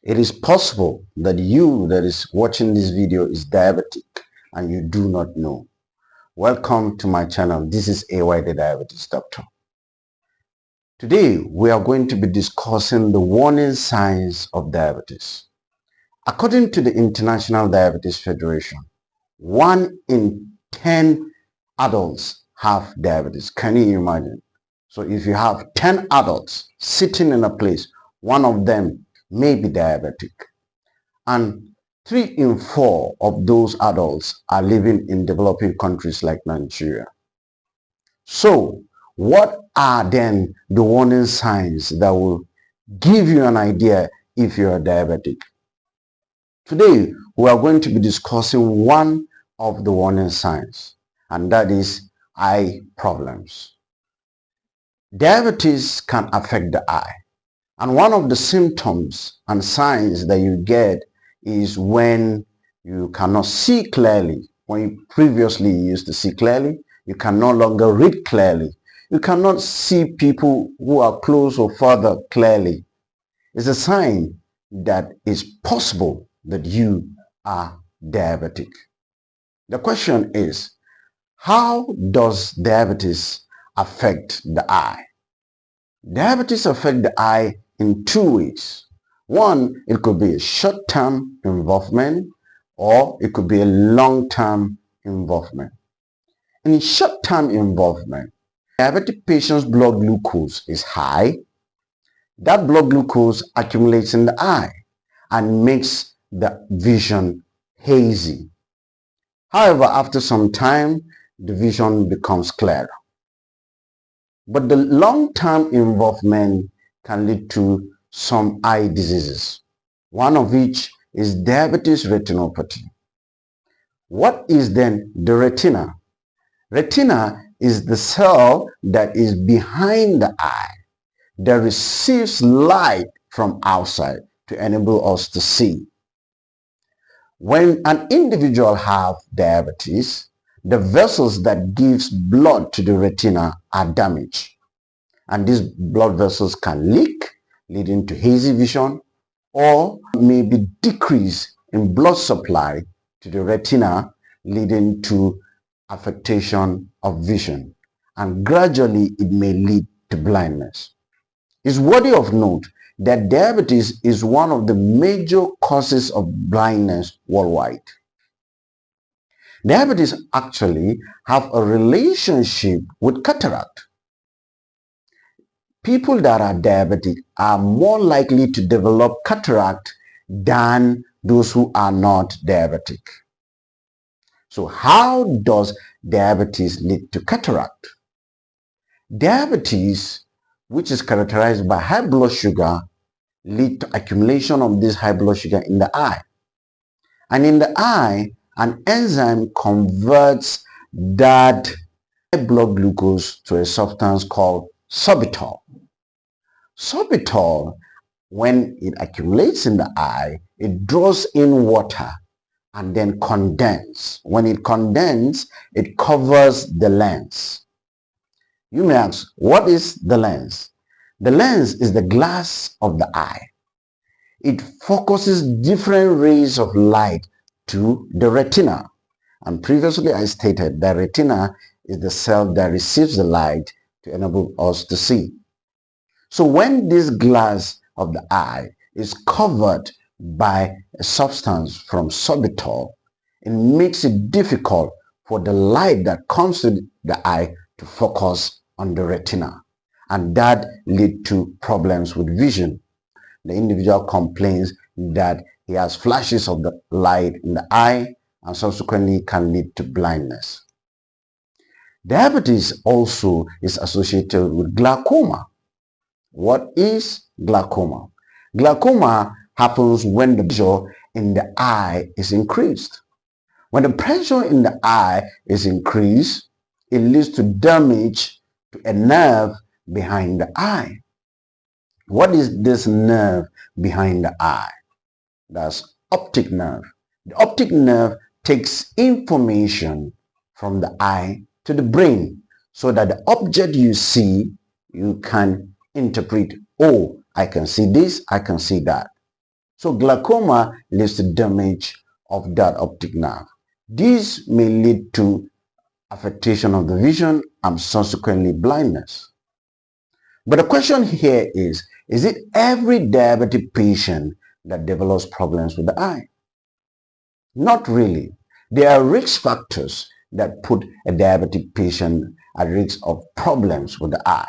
It is possible that you that is watching this video is diabetic and you do not know. Welcome to my channel. This is AY the Diabetes Doctor. Today we are going to be discussing the warning signs of diabetes. According to the International Diabetes Federation, 1 in 10 adults have diabetes. Can you imagine? So if you have 10 adults sitting in a place, one of them may be diabetic. And 3 in 4 of those adults are living in developing countries like Nigeria. So what are then the warning signs that will give you an idea if you are diabetic? Today, we are going to be discussing one of the warning signs, and that is eye problems. Diabetes can affect the eye, and one of the symptoms and signs that you get is when you cannot see clearly. When you previously used to see clearly, you can no longer read clearly. You cannot see people who are close or further clearly. It's a sign that it's possible that you are diabetic. The question is, how does diabetes affect the eye? Diabetes affects the eye in 2 ways. One, it could be a short-term involvement, or it could be a long-term involvement. In short-term involvement, diabetic patient's blood glucose is high. That blood glucose accumulates in the eye and makes the vision hazy. However, after some time, the vision becomes clearer. But the long-term involvement can lead to some eye diseases, one of which is diabetes retinopathy. What is then the retina? Retina is the cell that is behind the eye that receives light from outside to enable us to see. When an individual has diabetes, the vessels that gives blood to the retina are damaged, and these blood vessels can leak, leading to hazy vision, or maybe decrease in blood supply to the retina, leading to affectation of vision, and gradually it may lead to blindness. It's worthy of note that diabetes is one of the major causes of blindness worldwide. Diabetes actually have a relationship with cataract. People that are diabetic are more likely to develop cataract than those who are not diabetic. So how does diabetes lead to cataract? Diabetes, which is characterized by high blood sugar, lead to accumulation of this high blood sugar in the eye. And in the eye, an enzyme converts that high blood glucose to a substance called sorbitol. Sorbitol, when it accumulates in the eye, it draws in water and then condenses. When it condenses, it covers the lens. You may ask, what is the lens? The lens is the glass of the eye. It focuses different rays of light to the retina. And previously I stated that retina is the cell that receives the light to enable us to see. So when this glass of the eye is covered by a substance from sorbitol, it makes it difficult for the light that comes to the eye to focus on the retina, and that leads to problems with vision. The individual complains that he has flashes of the light in the eye and subsequently can lead to blindness. Diabetes also is associated with glaucoma. What is glaucoma? Glaucoma happens when the pressure in the eye is increased. When the pressure in the eye is increased, it leads to damage to a nerve behind the eye. What is this nerve behind the eye? That's optic nerve. The optic nerve takes information from the eye to the brain so that the object you see, you can interpret, oh, I can see this, I can see that. So glaucoma leads to damage of that optic nerve. This may lead to affectation of the vision and subsequently blindness. But the question here is it every diabetic patient that develops problems with the eye? Not really. There are risk factors that put a diabetic patient at risk of problems with the eye.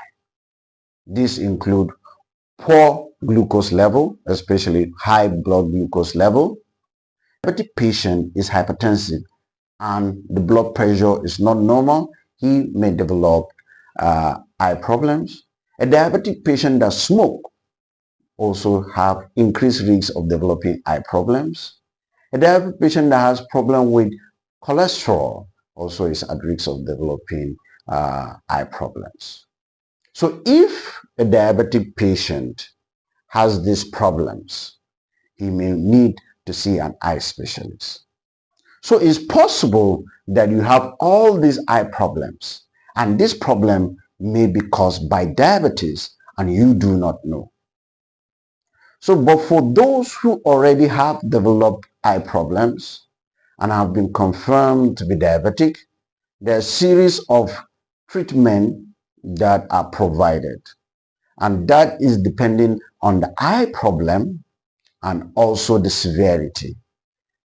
These include poor glucose level, especially high blood glucose level. Diabetic patient is hypertensive and the blood pressure is not normal. He may develop eye problems. A diabetic patient that smoke also have increased risks of developing eye problems. A diabetic patient that has problem with cholesterol also is at risk of developing eye problems. So if a diabetic patient has these problems, he may need to see an eye specialist. So it's possible that you have all these eye problems, and this problem may be caused by diabetes and you do not know. So, but for those who already have developed eye problems and have been confirmed to be diabetic, there are a series of treatment that are provided, and that is depending on the eye problem and also the severity.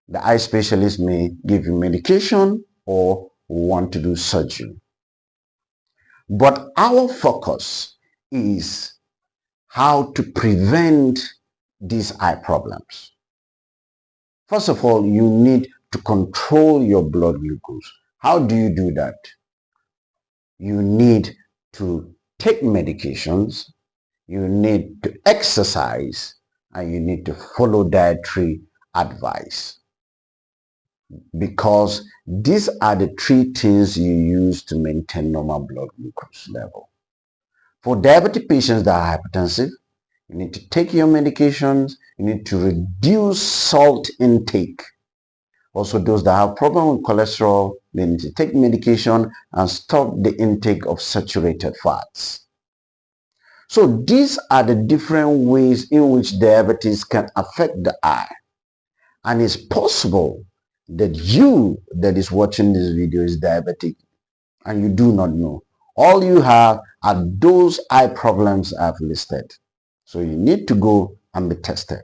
The eye specialist may give you medication or want to do surgery. But our focus is how to prevent these eye problems. First of all, you need to control your blood glucose. How do you do that? You need to take medications, you need to exercise, and you need to follow dietary advice. Because these are the three things you use to maintain normal blood glucose level. For diabetic patients that are hypertensive, you need to take your medications, you need to reduce salt intake. Also, those that have problem with cholesterol, they need to take medication and stop the intake of saturated fats. So these are the different ways in which diabetes can affect the eye. And it's possible that you that is watching this video is diabetic and you do not know. All you have are those eye problems I've listed. So you need to go and be tested.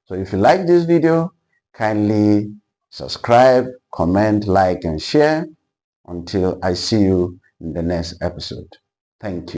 So if you like this video, kindly subscribe, comment, like, and share. Until I see you in the next episode. Thank you.